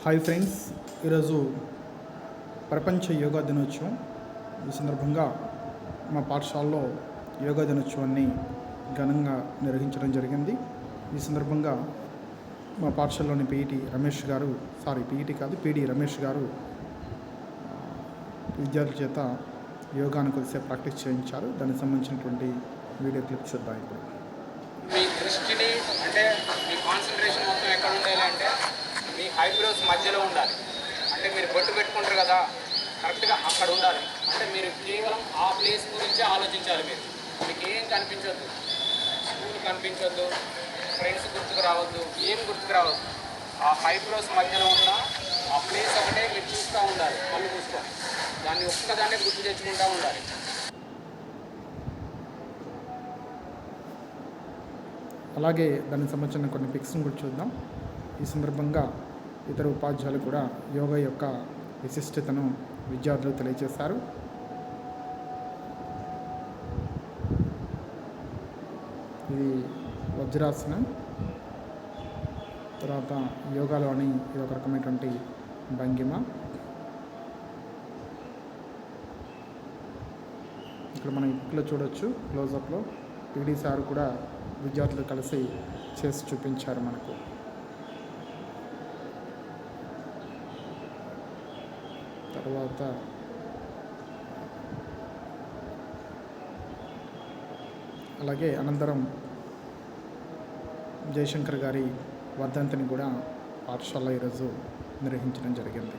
Hi friends, ఈరోజు ప్రపంచ యోగా దినోత్సవం. ఈ సందర్భంగా మా పాఠశాలలో యోగా దినోత్సవాన్ని ఘనంగా నిర్వహించడం జరిగింది. ఈ సందర్భంగా మా పాఠశాలలోని పీఈటీ రమేష్ గారు విద్యార్థుల చేత యోగాను కొద్దిసేపు ప్రాక్టీస్ చేయించారు. దానికి సంబంధించినటువంటి వీడియో క్లిప్ చూద్దాం. ఇప్పుడు మీ దృష్టిని అంటే మీ కాన్సన్ట్రేషన్ మొత్తం ఎక్కడ ఉండాలి అంటే మీ ఐబ్రోస్ మధ్యలో ఉండాలి. అంటే మీరు బొట్టు పెట్టుకుంటారు కదా, కరెక్ట్గా అక్కడ ఉండాలి. అంటే మీరు కేవలం ఆ ప్లేస్ గురించి ఆలోచించాలి. మీకు ఏం కనిపించొద్దు, స్కూల్ కనిపించొద్దు, ఫ్రెండ్స్ గుర్తుకు రావద్దు, ఏం గుర్తుకు రావద్దు. ఆ ఐబ్రోస్ మధ్యలో ఉన్న ఆ ప్లేస్ ఒకటే మీరు చూస్తూ ఉండాలి. కళ్ళు చూసుకోండి, దాన్ని ఒక్కదాన్నే గుర్తు తెచ్చుకుంటూ ఉండాలి. అలాగే దానికి సంబంధించిన కొన్ని పిక్స్ని కూడా చూద్దాం. ఈ సందర్భంగా ఇతర ఉపాధ్యాయులు కూడా యోగా యొక్క విశిష్టతను విద్యార్థులు తెలియజేశారు. ఇది వజ్రాసనం. తర్వాత యోగాలోని ఇది ఒక రకమైనటువంటి భంగిమ. ఇక్కడ మనం ఇప్పుడు చూడొచ్చు క్లోజప్లో పీడీ సార్ కూడా విద్యార్థులు కలిసి చేసి చూపించారు మనకు. తర్వాత అలాగే అనంతరం జయశంకర్ గారి వర్ధంతిని కూడా పాఠశాలలో ఈరోజు నిర్వహించడం జరిగింది.